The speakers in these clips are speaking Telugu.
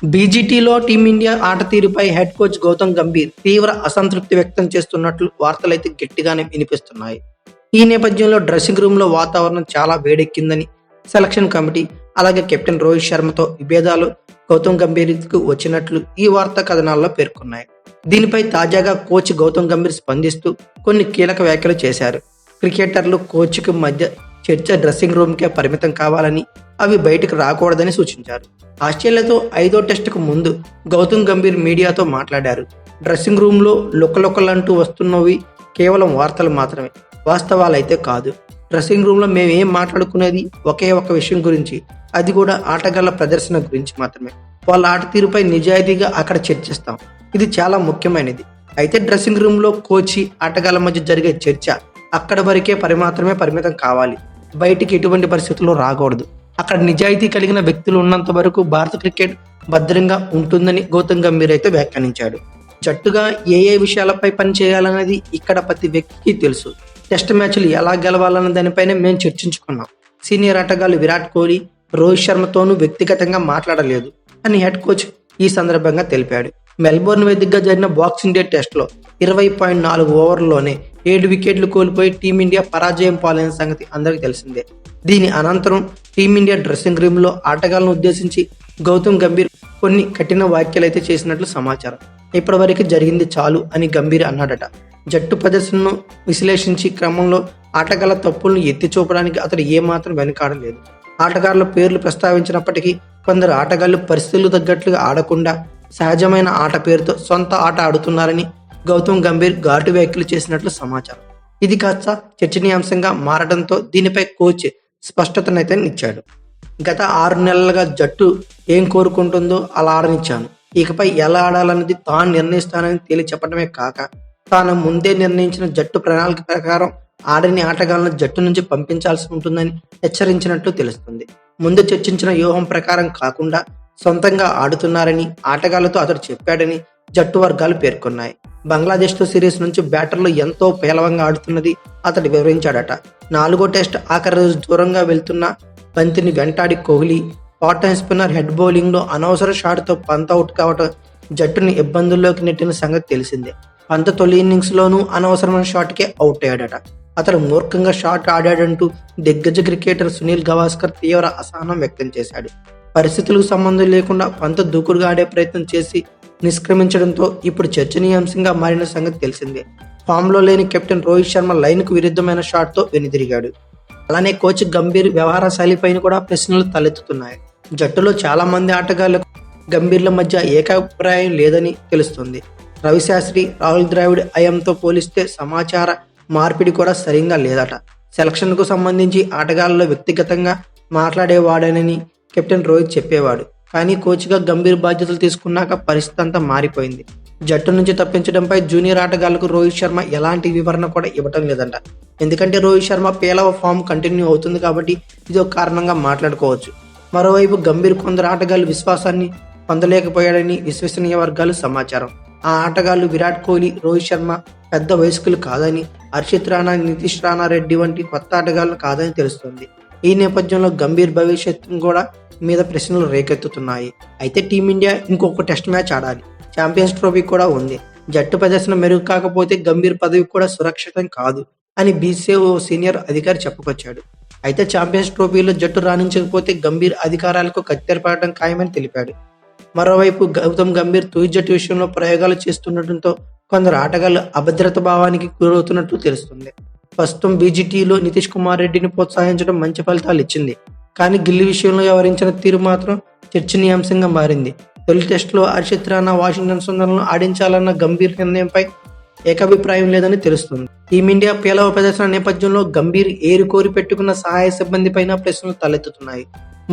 బీజీటీలో టీమిండియా ఆట తీరుపై హెడ్ కోచ్ గౌతమ్ గంభీర్ తీవ్ర అసంతృప్తి వ్యక్తం చేస్తున్నట్లు వార్తలైతే గట్టిగానే వినిపిస్తున్నాయి. ఈ నేపథ్యంలో డ్రెస్సింగ్ రూమ్లో వాతావరణం చాలా వేడెక్కిందని సెలక్షన్ కమిటీ అలాగే కెప్టెన్ రోహిత్ శర్మతో విభేదాలు గౌతమ్ గంభీర్కు వచ్చినట్లు ఈ వార్తా కథనాల్లో పేర్కొన్నాయి. దీనిపై తాజాగా కోచ్ గౌతమ్ గంభీర్ స్పందిస్తూ కొన్ని కీలక వ్యాఖ్యలు చేశారు. క్రికెటర్లు కోచ్కి మధ్య చర్చ డ్రెస్సింగ్ రూమ్కే పరిమితం కావాలని, అవి బయటకు రాకూడదని సూచించారు. ఆస్ట్రేలియాతో 5వ టెస్టుకు ముందు గౌతమ్ గంభీర్ మీడియాతో మాట్లాడారు. డ్రెస్సింగ్ రూమ్లో లుకలుకలంటూ వస్తున్నవి కేవలం వార్తలు మాత్రమే, వాస్తవాలైతే కాదు. డ్రెస్సింగ్ రూమ్లో మేము ఏం మాట్లాడుకునేది ఒకే ఒక విషయం గురించి, అది కూడా ఆటగాళ్ల ప్రదర్శన గురించి మాత్రమే. వాళ్ళ ఆట తీరుపై నిజాయితీగా అక్కడ చర్చిస్తాం. ఇది చాలా ముఖ్యమైనది. అయితే డ్రెస్సింగ్ రూమ్లో కోచి ఆటగాళ్ల మధ్య జరిగే చర్చ అక్కడ వరకే మాత్రమే పరిమితం కావాలి, బయటికి ఎటువంటి పరిస్థితుల్లో రాకూడదు. అక్కడ నిజాయితీ కలిగిన వ్యక్తులు ఉన్నంత వరకు భారత క్రికెట్ భద్రంగా ఉంటుందని గౌతమ్ గంభీర్ అయితే వ్యాఖ్యానించాడు. జట్టుగా ఏ విషయాలపై పని చేయాలన్నది ఇక్కడ ప్రతి వ్యక్తికి తెలుసు. టెస్ట్ మ్యాచ్లు ఎలా గెలవాలన్న దానిపైనే మేము చర్చించుకున్నాం. సీనియర్ ఆటగాళ్లు విరాట్ కోహ్లీ, రోహిత్ శర్మతోనూ వ్యక్తిగతంగా మాట్లాడలేదు అని హెడ్ కోచ్ ఈ సందర్భంగా తెలిపాడు. మెల్బోర్న్ వేదికగా జరిగిన బాక్సింగ్ డే టెస్ట్లో 20.4 ఓవర్లలోనే 7 వికెట్లు కోల్పోయి టీమిండియా పరాజయం పాలైన సంగతి అందరికీ తెలిసిందే. దీని అనంతరం టీమిండియా డ్రెస్సింగ్ రూమ్లో ఆటగాళ్లను ఉద్దేశించి గౌతమ్ గంభీర్ కొన్ని కఠిన వ్యాఖ్యలు అయితే చేసినట్లు సమాచారం. ఇప్పటివరకు జరిగింది చాలు అని గంభీర్ అన్నాడట. జట్టు ప్రదర్శనను విశ్లేషించి క్రమంలో ఆటగాళ్ల తప్పులను ఎత్తి చూపడానికి అతడు ఏమాత్రం వెనుకాడలేదు. ఆటగాళ్ల పేర్లు ప్రస్తావించినప్పటికీ కొందరు ఆటగాళ్లు పరిస్థితులు తగ్గట్లుగా ఆడకుండా సహజమైన ఆట పేరుతో సొంత ఆట ఆడుతున్నారని గౌతమ్ గంభీర్ ఘాటు వ్యాఖ్యలు చేసినట్లు సమాచారం. ఇది కాస్త చర్చనీయాంశంగా మారడంతో దీనిపై కోచ్ స్పష్టతనైతే ఇచ్చాడు. గత 6 నెలలుగా జట్టు ఏం కోరుకుంటుందో అలా ఆడనిచ్చాను. ఇకపై ఎలా ఆడాలన్నది తాను నిర్ణయిస్తానని తేలి చెప్పడమే కాక, తాను ముందే నిర్ణయించిన జట్టు ప్రణాళిక ప్రకారం ఆడని ఆటగాళ్లను జట్టు నుంచి పంపించాల్సి ఉంటుందని హెచ్చరించినట్లు తెలుస్తుంది. ముందు చర్చించిన వ్యూహం ప్రకారం కాకుండా సొంతంగా ఆడుతున్నారని ఆటగాళ్లతో అతడు చెప్పాడని జట్టు వర్గాలు పేర్కొన్నాయి. బంగ్లాదేశ్తో సిరీస్ నుంచి బ్యాటర్లు ఎంతో పేలవంగా ఆడుతున్నది అతడు వివరించాడట. 4వ టెస్ట్ ఆఖరి రోజు దూరంగా వెళ్తున్న బంతిని వెంటాడి Kohli part time spinner head బౌలింగ్లో అనవసర షాట్తో పంత్ అవుట్ కావడం జట్టుని ఇబ్బందుల్లోకి నెట్టిన సంగతి తెలిసిందే. పంత్ తొలి ఇన్నింగ్స్లోనూ అనవసరమైన షాట్కే అవుట్ అయ్యాడట. అతడు మూర్ఖంగా షాట్ ఆడాడంటూ దిగ్గజ క్రికెటర్ సునీల్ గవాస్కర్ తీవ్ర అసహనం వ్యక్తం చేశాడు. పరిస్థితులకు సంబంధం లేకుండా పంత్ దూకుడుగా ఆడే ప్రయత్నం చేసి నిష్క్రమించడంతో ఇప్పుడు చర్చనీయాంశంగా మారిన సంగతి తెలిసిందే. ఫామ్లో లేని కెప్టెన్ రోహిత్ శర్మ లైన్కు విరుద్ధమైన షాట్తో వెనుదిరిగాడు. అలానే కోచ్ గంభీర్ వ్యవహార శైలిపైన కూడా ప్రశ్నలు తలెత్తుతున్నాయి. జట్టులో చాలా మంది ఆటగాళ్లకు గంభీర్ల మధ్య ఏకాభిప్రాయం లేదని తెలుస్తుంది. రవిశాస్త్రి, రాహుల్ ద్రావిడ్ అయంతో పోలిస్తే సమాచార మార్పిడి కూడా సరిగ్గా లేదట. సెలక్షన్కు సంబంధించి ఆటగాళ్లలో వ్యక్తిగతంగా మాట్లాడేవాడనని కెప్టెన్ రోహిత్ చెప్పేవాడు. కానీ కోచ్గా గంభీర్ బాధ్యతలు తీసుకున్నాక పరిస్థితి అంతా మారిపోయింది. జట్టు నుంచి తప్పించడంపై జూనియర్ ఆటగాళ్లకు రోహిత్ శర్మ ఎలాంటి వివరణ కూడా ఇవ్వటం లేదంట. ఎందుకంటే రోహిత్ శర్మ పేలవ ఫామ్ కంటిన్యూ అవుతుంది కాబట్టి ఇది ఒక కారణంగా మాట్లాడుకోవచ్చు. మరోవైపు గంభీర్ కొందరు ఆటగాళ్లు విశ్వాసాన్ని పొందలేకపోయాడని విశ్వసనీయ వర్గాలు సమాచారం. ఆ ఆటగాళ్లు విరాట్ కోహ్లీ, రోహిత్ శర్మ పెద్ద వయస్కులు కాదని, హర్షిత్ రాణా, నితీష్ రాణా రెడ్డి వంటి కొత్త ఆటగాళ్లు కాదని తెలుస్తుంది. ఈ నేపథ్యంలో గంభీర్ భవిష్యత్తు కూడా మీద ప్రశ్నలు రేకెత్తుతున్నాయి. అయితే టీమిండియా ఇంకొక టెస్ట్ మ్యాచ్ ఆడాలి. ఛాంపియన్స్ ట్రోఫీ కూడా ఉంది. జట్టు ప్రదర్శన మెరుగు కాకపోతే గంభీర్ పదవి కూడా సురక్షితం కాదు అని బీసీఓ సీనియర్ అధికారి చెప్పుకొచ్చాడు. అయితే ఛాంపియన్స్ ట్రోఫీలో జట్టు రాణించకపోతే గంభీర్ అధికారాలకు కత్తెరపడటం ఖాయమని తెలిపాడు. మరోవైపు గౌతమ్ గంభీర్ తుది జట్టు విషయంలో ప్రయోగాలు చేస్తుండటంతో కొందరు ఆటగాళ్లు అభద్రత భావానికి గురవుతున్నట్టు తెలుస్తుంది. ప్రస్తుతం బీజీటీలో నితీష్ కుమార్ రెడ్డిని ప్రోత్సహించడం మంచి ఫలితాలు ఇచ్చింది. కానీ గిల్లీ విషయంలో వ్యవహరించిన తీరు మాత్రం చర్చనీయాంశంగా మారింది. తొలి టెస్టులో హర్షిత్ రాణా, వాషింగ్టన్ సుందర్లను ఆడించాలన్న గంభీర్ నిర్ణయంపై ఏకాభిప్రాయం లేదని తెలుస్తుంది. టీమిండియా పేలవ ప్రదర్శన నేపథ్యంలో గంభీర్ ఏరుకోరి పెట్టుకున్న సహాయ సిబ్బంది పైన ప్రశ్నలు తలెత్తుతున్నాయి.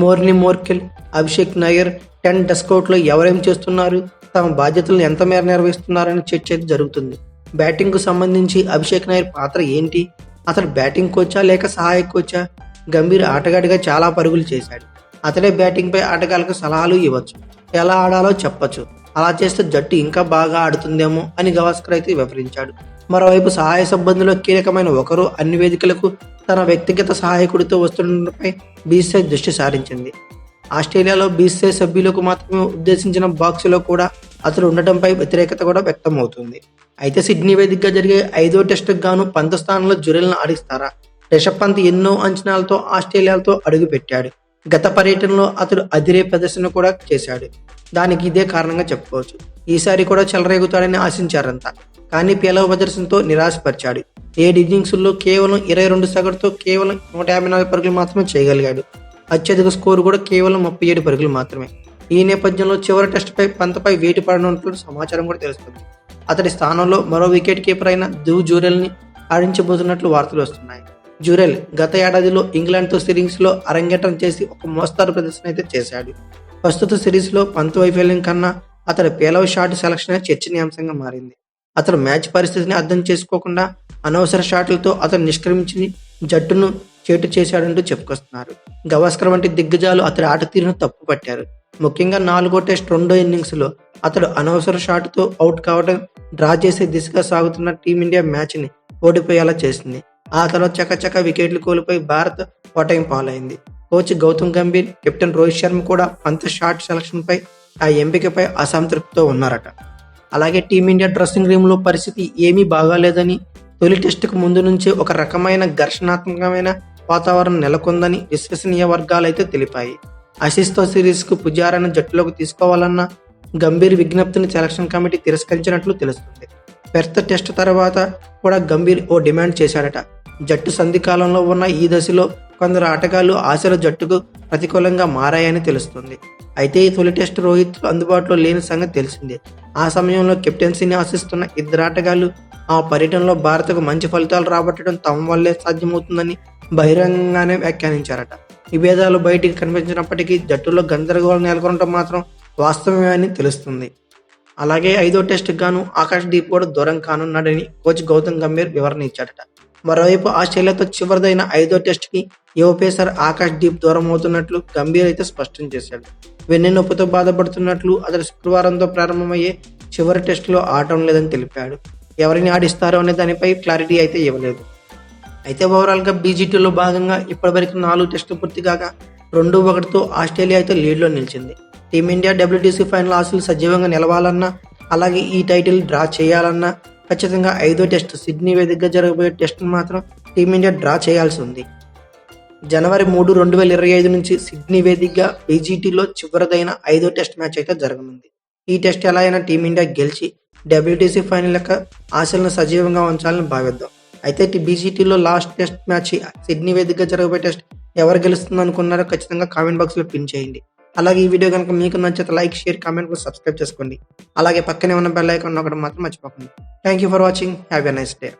మోర్నీ మోర్కెల్, అభిషేక్ నయ్యర్ 10 డస్కౌట్లో ఎవరేం చేస్తున్నారు, తమ బాధ్యతలను ఎంత మేర నిర్వహిస్తున్నారని చర్చ జరుగుతుంది. బ్యాటింగ్కు సంబంధించి అభిషేక్ నయ్యర్ పాత్ర ఏంటి? అతడు బ్యాటింగ్ కోచా లేక సహాయక కోచా? గంభీర్ ఆటగాడిగా చాలా పరుగులు చేశాడు. అతడే బ్యాటింగ్పై ఆటగాళ్లకు సలహాలు ఇవ్వచ్చు, ఎలా ఆడాలో చెప్పచ్చు. అలా చేస్తే జట్టు ఇంకా బాగా ఆడుతుందేమో అని గవాస్కర్ అయితే వివరించాడు. మరోవైపు సహాయ సిబ్బందిలో కీలకమైన ఒకరు అన్ని వేదికలకు తన వ్యక్తిగత సహాయకుడితో వస్తుండటంపై బీసీసీఐ దృష్టి సారించింది. ఆస్ట్రేలియాలో బీసీసీఐ సభ్యులకు మాత్రమే ఉద్దేశించిన బాక్సులో కూడా అతడు ఉండటంపై వ్యతిరేకత కూడా వ్యక్తమవుతుంది. అయితే సిడ్నీ వేదికగా జరిగే 5వ టెస్టుకు గాను 10వ స్థానంలో జురెల్ను ఆడిస్తారా? రిషబ్ పంత్ ఎన్నో అంచనాలతో ఆస్ట్రేలియాతో అడుగుపెట్టాడు. గత పర్యటనలో అతడు అదిరే ప్రదర్శన కూడా చేశాడు. దానికి ఇదే కారణంగా చెప్పుకోవచ్చు. ఈసారి కూడా చెలరేగుతాడని ఆశించారంతా. కానీ పేలవ ప్రదర్శనతో నిరాశపరిచాడు. 7 ఇన్నింగ్స్ల్లో కేవలం 22 సగటుతో కేవలం 154 పరుగులు మాత్రమే చేయగలిగాడు. అత్యధిక స్కోరు కూడా కేవలం 37 పరుగులు మాత్రమే. ఈ నేపథ్యంలో చివరి టెస్టుపై పంత్పై వేటు పడనున్నట్లు సమాచారం కూడా తెలుస్తుంది. అతడి స్థానంలో మరో వికెట్ కీపర్ అయిన ధ్రువ్ జురెల్ని ఆడించబోతున్నట్లు వార్తలు వస్తున్నాయి. జురెల్ గత ఏడాదిలో ఇంగ్లాండ్తో సిరీస్లో అరంగేట్రం చేసి ఒక మోస్తారు ప్రదర్శన అయితే చేశాడు. ప్రస్తుత సిరీస్లో పంత్ వైఫల్యం కన్నా అతడి పేలవ షాట్ సెలక్షన్ చర్చనీయాంశంగా మారింది. అతడు మ్యాచ్ పరిస్థితిని అర్థం చేసుకోకుండా అనవసర షాట్లతో అతను నిష్క్రమించి జట్టును చేటు చేశాడంటూ చెప్పుకొస్తున్నారు. గవాస్కర్ వంటి దిగ్గజాలు అతడి ఆట తీరును తప్పు పట్టారు. ముఖ్యంగా 4వ టెస్ట్ 2వ ఇన్నింగ్స్లో అతడు అనవసర షాట్తో అవుట్ కావడం డ్రా చేసే దిశగా సాగుతున్న టీమిండియా మ్యాచ్ని ఓడిపోయేలా చేసింది. ఆ తర్వాత చకచక వికెట్లు కోల్పోయి భారత్ ఓటమి పాలైంది. కోచ్ గౌతమ్ గంభీర్, కెప్టెన్ రోహిత్ శర్మ కూడా పంత్ షాట్ సెలక్షన్పై ఆ ఎంపికపై అసంతృప్తితో ఉన్నారట. అలాగే టీమిండియా డ్రెస్సింగ్ రూమ్లో పరిస్థితి ఏమీ బాగాలేదని, తొలి టెస్టుకు ముందు నుంచే ఒక రకమైన ఘర్షణాత్మకమైన వాతావరణం నెలకొందని విశ్వసనీయ వర్గాలైతే తెలిపాయి. ఆసీస్తో సిరీస్కు పుజారాను జట్టులోకి తీసుకోవాలన్న గంభీర్ విజ్ఞప్తిని సెలక్షన్ కమిటీ తిరస్కరించినట్లు తెలుస్తుంది. పెర్త్ టెస్ట్ తర్వాత కూడా గంభీర్ ఓ డిమాండ్ చేశాడట. జట్టు సంధికాలంలో ఉన్న ఈ దశలో కొందరు ఆటగాళ్లు ఆశల జట్టుకు ప్రతికూలంగా మారాయని తెలుస్తుంది. అయితే ఈ తొలి టెస్ట్ రోహిత్ అందుబాటులో లేని సంగతి తెలిసిందే. ఆ సమయంలో కెప్టెన్సీని ఆశిస్తున్న ఇద్దరు ఆటగాళ్లు ఆ పర్యటనలో భారత్కు మంచి ఫలితాలు రాబట్టడం తమ వల్లే సాధ్యమవుతుందని బహిరంగంగానే వ్యాఖ్యానించారట. విభేదాలు బయటికి కనిపించినప్పటికీ జట్టులో గందరగోళం నెలకొనడం మాత్రం వాస్తవమే అని తెలుస్తుంది. అలాగే 5వ టెస్టుకు గాను ఆకాష్ దీప్ కూడా దూరం కానున్నాడని కోచ్ గౌతమ్ గంభీర్ వివరణ ఇచ్చాడట. మరోవైపు ఆస్ట్రేలియాతో చివరిదైన 5వ టెస్టుకి యువ పేసర్ ఆకాష్ దీప్ దూరం అవుతున్నట్లు గంభీర్ అయితే స్పష్టం చేశాడు. వెన్నెనొప్పితో బాధపడుతున్నట్లు అతడు శుక్రవారంతో ప్రారంభమయ్యే చివరి టెస్టులో ఆడటం లేదని తెలిపాడు. ఎవరిని ఆడిస్తారో అనే దానిపై క్లారిటీ అయితే ఇవ్వలేదు. అయితే ఓవరాల్గా బీజీటీలో భాగంగా ఇప్పటివరకు 4 టెస్టులు పూర్తి కాగా 2-1తో ఆస్ట్రేలియా అయితే లీడ్లో నిలిచింది. టీమిండియా WTC ఫైనల్ ఆశలు సజీవంగా నిలవాలన్నా, అలాగే ఈ టైటిల్ డ్రా చేయాలన్నా ఖచ్చితంగా 5వ టెస్ట్ సిడ్నీ వేదికగా జరగబోయే టెస్ట్ను మాత్రం టీమిండియా డ్రా చేయాల్సి ఉంది. జనవరి 3, 2025 నుంచి సిడ్నీ వేదికగా బీజీటీలో చివరిదైన 5వ టెస్ట్ మ్యాచ్ అయితే జరగనుంది. ఈ టెస్ట్ ఎలా అయినా టీమిండియా గెలిచి WTC ఫైనల్ యొక్క ఆశలను సజీవంగా ఉంచాలని భావిద్దాం. అయితే బీజీటీలో లాస్ట్ టెస్ట్ మ్యాచ్ సిడ్నీ వేదికగా జరగబోయే టెస్ట్ ఎవరు గెలుస్తుంది అనుకున్నారో ఖచ్చితంగా కామెంట్ బాక్స్లో పిన్ చేయండి. అలాగే ఈ వీడియో కనుక మీకు నచ్చితే లైక్, షేర్, కామెంట్, సబ్స్క్రైబ్ చేసుకోండి. అలాగే పక్కనే ఉన్న బెల్ ఐకాన్ నొక్కడం మాత్రం మర్చిపోకండి. Thank you for watching. Have a nice day.